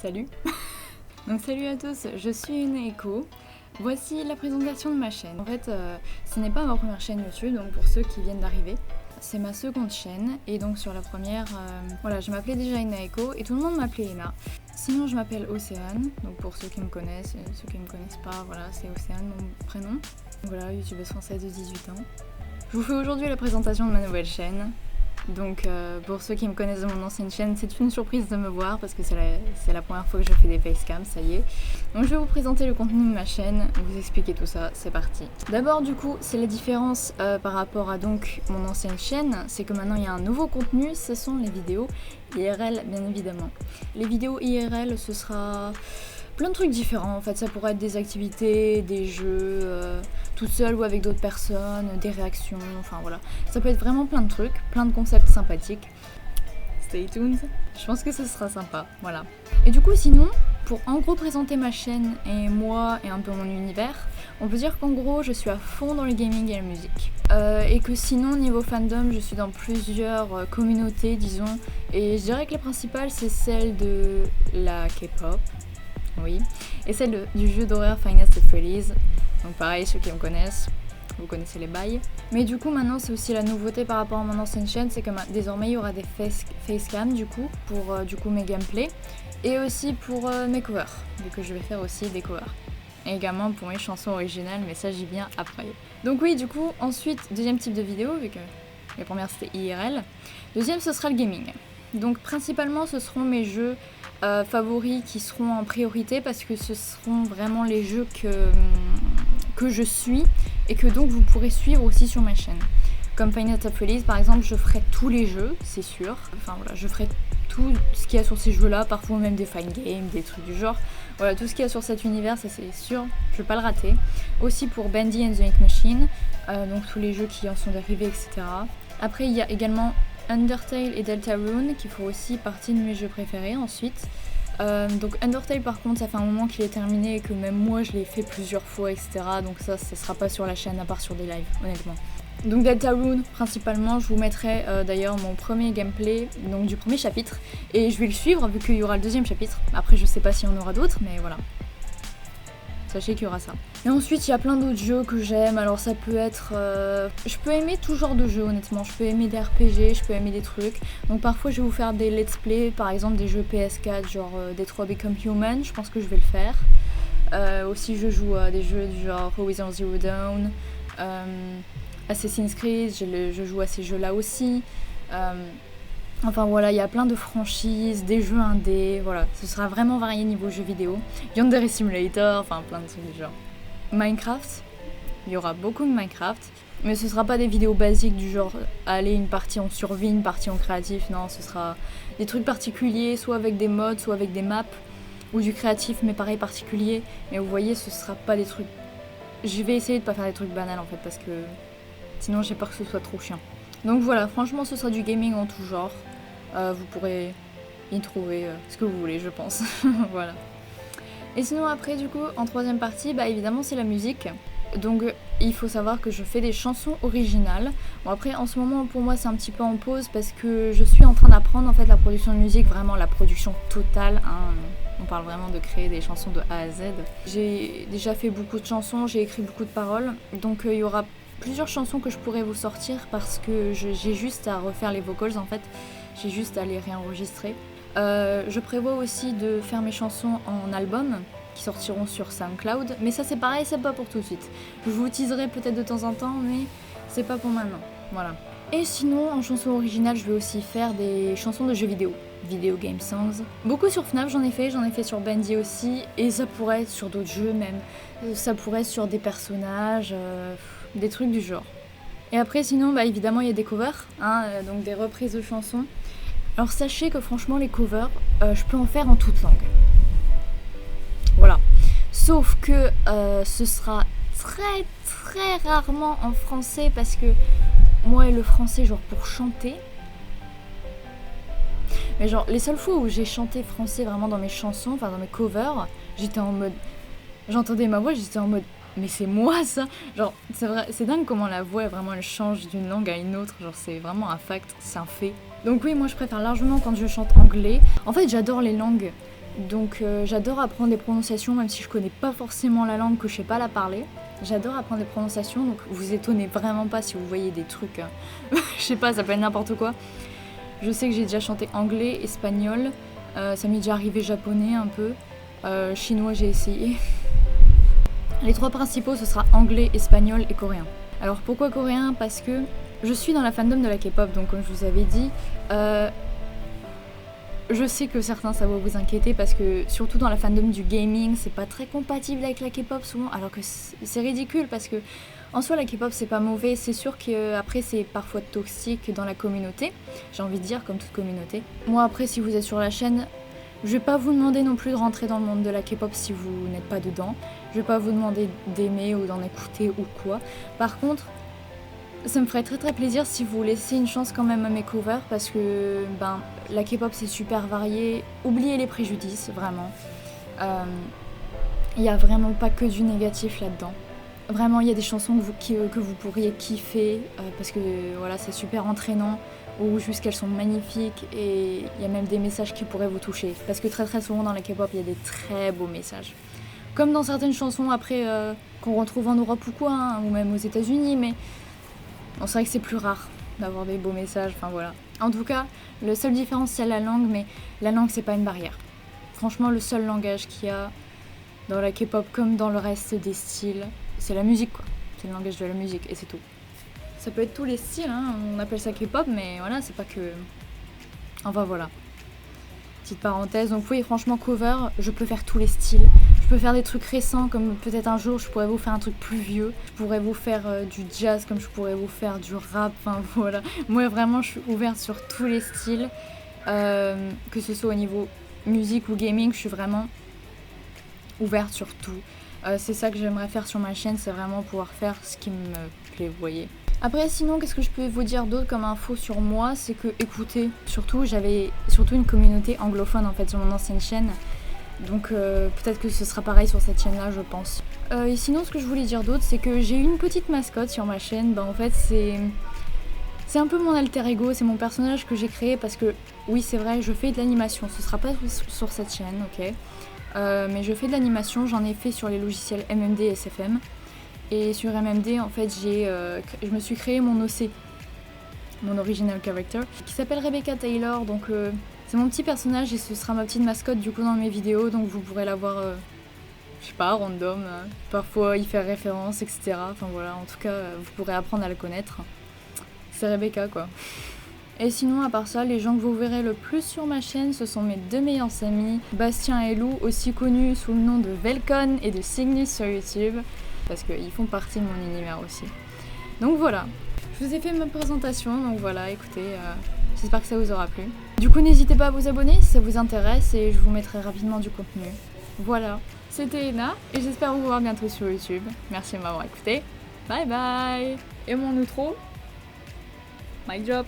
Salut. Donc salut à tous, je suis Neko. Voici la présentation de ma chaîne. En fait, ce n'est pas ma première chaîne YouTube, donc pour ceux qui viennent d'arriver. C'est ma seconde chaîne, et donc sur la première, voilà, je m'appelais déjà Neko, et tout le monde m'appelait Ena. Sinon, je m'appelle Océane, donc pour ceux qui me connaissent, et ceux qui ne me connaissent pas, voilà, c'est Océane mon prénom. Donc voilà, youtubeuse française de 18 ans. Je vous fais aujourd'hui la présentation de ma nouvelle chaîne. Donc pour ceux qui me connaissent de mon ancienne chaîne, c'est une surprise de me voir parce que c'est la première fois que je fais des facecams, ça y est. Donc je vais vous présenter le contenu de ma chaîne, vous expliquer tout ça, c'est parti. D'abord du coup, c'est la différence par rapport à donc mon ancienne chaîne, c'est que maintenant il y a un nouveau contenu, ce sont les vidéos IRL bien évidemment. Les vidéos IRL, ce sera plein de trucs différents en fait, ça pourrait être des activités, des jeux, toute seule ou avec d'autres personnes, des réactions, enfin voilà. Ça peut être vraiment plein de trucs, plein de concepts sympathiques. Stay tuned, je pense que ce sera sympa, voilà. Et du coup sinon, pour en gros présenter ma chaîne et moi et un peu mon univers, on peut dire qu'en gros je suis à fond dans le gaming et la musique. Et que sinon niveau fandom je suis dans plusieurs communautés disons, et je dirais que la principale c'est celle de la K-pop. Oui, et celle du jeu d'horreur Five Nights at Freddy's. Donc pareil, ceux qui me connaissent, vous connaissez les bails. Mais du coup maintenant c'est aussi la nouveauté par rapport à mon ancienne chaîne, c'est que désormais il y aura des facecam du coup pour du coup mes gameplays et aussi pour mes covers, vu que je vais faire aussi des covers. Et également pour mes chansons originales, mais ça j'y viens après. Donc oui, du coup ensuite deuxième type de vidéo, vu que la première c'était IRL. Deuxième ce sera le gaming. Donc principalement ce seront mes jeux favoris qui seront en priorité parce que ce seront vraiment les jeux que je suis et que donc vous pourrez suivre aussi sur ma chaîne. Comme Five Nights at Freddy's par exemple, je ferai tous les jeux, c'est sûr. Enfin voilà, je ferai tout ce qu'il y a sur ces jeux-là, parfois même des fan games, des trucs du genre. Voilà, tout ce qu'il y a sur cet univers, ça c'est sûr, je vais pas le rater. Aussi pour Bendy and the Ink Machine, donc tous les jeux qui en sont dérivés, etc. Après il y a également Undertale et Deltarune qui font aussi partie de mes jeux préférés ensuite. Donc Undertale par contre ça fait un moment qu'il est terminé et que même moi je l'ai fait plusieurs fois etc. Donc ça sera pas sur la chaîne à part sur des lives honnêtement. Donc Deltarune principalement je vous mettrai d'ailleurs mon premier gameplay donc du premier chapitre et je vais le suivre vu qu'il y aura le deuxième chapitre. Après je sais pas s'il y en aura d'autres mais voilà. Sachez qu'il y aura ça. Et ensuite, il y a plein d'autres jeux que j'aime. Alors ça peut être... Je peux aimer tout genre de jeux, honnêtement. Je peux aimer des RPG, je peux aimer des trucs. Donc parfois, je vais vous faire des let's play, par exemple des jeux PS4, genre Detroit Become Human. Je pense que je vais le faire. Aussi, je joue à des jeux du genre Horizon Zero Dawn, Assassin's Creed. Je joue à ces jeux-là aussi. Enfin voilà, il y a plein de franchises, des jeux indés, voilà, ce sera vraiment varié niveau jeux vidéo. Yandere Simulator, enfin plein de trucs du genre. Minecraft, il y aura beaucoup de Minecraft, mais ce sera pas des vidéos basiques du genre aller une partie en survie, une partie en créatif, non, ce sera des trucs particuliers, soit avec des mods, soit avec des maps, ou du créatif, mais pareil particulier. Mais vous voyez, ce sera pas des trucs... Je vais essayer de pas faire des trucs banals en fait, parce que sinon j'ai peur que ce soit trop chiant. Donc voilà, franchement ce sera du gaming en tout genre. Vous pourrez y trouver ce que vous voulez je pense. Voilà. Et sinon après du coup en troisième partie bah évidemment c'est la musique. Donc il faut savoir que je fais des chansons originales. Bon après en ce moment pour moi c'est un petit peu en pause parce que je suis en train d'apprendre en fait la production de musique, vraiment la production totale hein. On parle vraiment de créer des chansons de A à Z. J'ai déjà fait beaucoup de chansons, j'ai écrit beaucoup de paroles. Donc il y aura plusieurs chansons que je pourrais vous sortir parce que j'ai juste à refaire les vocals en fait, j'ai juste à les réenregistrer. Je prévois aussi de faire mes chansons en album qui sortiront sur SoundCloud, mais ça c'est pareil, c'est pas pour tout de suite. Je vous teaserai peut-être de temps en temps, mais c'est pas pour maintenant, voilà. Et sinon en chanson originale je vais aussi faire des chansons de jeux vidéo, video game songs. Beaucoup sur FNAF j'en ai fait sur Bendy aussi, et ça pourrait être sur d'autres jeux même, ça pourrait être sur des personnages, des trucs du genre. Et après sinon bah évidemment il y a des covers, hein, donc des reprises de chansons. Alors sachez que franchement les covers, je peux en faire en toute langue. Voilà. Sauf que ce sera très très rarement en français parce que moi et le français genre pour chanter. Mais genre les seules fois où j'ai chanté français vraiment dans mes chansons, enfin dans mes covers, j'étais en mode... J'entendais ma voix, j'étais en mode... Mais c'est moi ça. Genre c'est vrai, c'est dingue comment la voix vraiment elle change d'une langue à une autre. Genre c'est vraiment un fact, c'est un fait. Donc oui moi je préfère largement quand je chante anglais. En fait j'adore les langues Donc j'adore apprendre des prononciations, même si je connais pas forcément la langue, que je sais pas la parler. J'adore apprendre des prononciations, donc vous étonnez vraiment pas si vous voyez des trucs, je sais pas, ça peut être n'importe quoi. Je sais que j'ai déjà chanté anglais, espagnol, ça m'est déjà arrivé japonais un peu, chinois j'ai essayé. Les 3 principaux ce sera anglais, espagnol et coréen. Alors pourquoi coréen? Parce que je suis dans la fandom de la K-pop, donc comme je vous avais dit, je sais que certains ça va vous inquiéter parce que surtout dans la fandom du gaming c'est pas très compatible avec la K-pop souvent, alors que c'est ridicule parce que en soi la K-pop c'est pas mauvais, c'est sûr qu'après c'est parfois toxique dans la communauté, j'ai envie de dire comme toute communauté. Moi après si vous êtes sur la chaîne, je vais pas vous demander non plus de rentrer dans le monde de la K-pop si vous n'êtes pas dedans, je vais pas vous demander d'aimer ou d'en écouter ou quoi. Par contre, ça me ferait très plaisir si vous laissez une chance quand même à mes covers parce que la K-pop c'est super varié, oubliez les préjudices vraiment. Il y a vraiment pas que du négatif là-dedans. Vraiment il y a des chansons que vous pourriez kiffer parce que voilà c'est super entraînant ou juste qu'elles sont magnifiques et il y a même des messages qui pourraient vous toucher. Parce que très souvent dans la K-pop il y a des très beaux messages. Comme dans certaines chansons après qu'on retrouve en Europe ou quoi, hein, ou même aux États-Unis, mais bon, c'est vrai que c'est plus rare d'avoir des beaux messages, enfin voilà. En tout cas, le seul différence c'est la langue, mais la langue c'est pas une barrière. Franchement, le seul langage qu'il y a dans la K-pop comme dans le reste des styles, c'est la musique quoi. C'est le langage de la musique et c'est tout. Ça peut être tous les styles, hein. On appelle ça K-pop, mais voilà, c'est pas que... Enfin voilà. Petite parenthèse, donc oui, franchement, cover, je peux faire tous les styles. Je peux faire des trucs récents, comme peut-être un jour je pourrais vous faire un truc plus vieux. Je pourrais vous faire du jazz, comme je pourrais vous faire du rap, enfin voilà. Moi vraiment, je suis ouverte sur tous les styles. Que ce soit au niveau musique ou gaming, je suis vraiment ouverte sur tout. C'est ça que j'aimerais faire sur ma chaîne, c'est vraiment pouvoir faire ce qui me plaît, vous voyez. Après sinon, qu'est-ce que je peux vous dire d'autre comme info sur moi? C'est que, écoutez, j'avais surtout une communauté anglophone en fait sur mon ancienne chaîne. Donc peut-être que ce sera pareil sur cette chaîne-là, je pense. Et sinon, ce que je voulais dire d'autre, c'est que j'ai une petite mascotte sur ma chaîne. En fait, c'est un peu mon alter ego, c'est mon personnage que j'ai créé parce que, oui, c'est vrai, je fais de l'animation. Ce sera pas sur cette chaîne, ok. Mais je fais de l'animation, j'en ai fait sur les logiciels MMD et SFM. Et sur MMD, en fait, je me suis créé mon OC, mon original character, qui s'appelle Rebecca Taylor, donc... c'est mon petit personnage et ce sera ma petite mascotte du coup dans mes vidéos, donc vous pourrez la voir, je sais pas, random, parfois y faire référence, etc. Enfin voilà, en tout cas, vous pourrez apprendre à la connaître. C'est Rebecca quoi. Et sinon, à part ça, les gens que vous verrez le plus sur ma chaîne, ce sont mes 2 meilleurs amis, Bastien et Lou, aussi connus sous le nom de Velcon et de Cygnus sur YouTube, parce qu'ils font partie de mon univers aussi. Donc voilà, je vous ai fait ma présentation, donc voilà, écoutez... J'espère que ça vous aura plu. Du coup, n'hésitez pas à vous abonner si ça vous intéresse et je vous mettrai rapidement du contenu. Voilà, c'était Ena et j'espère vous voir bientôt sur YouTube. Merci de m'avoir écouté. Bye bye. Et mon outro, mic drop.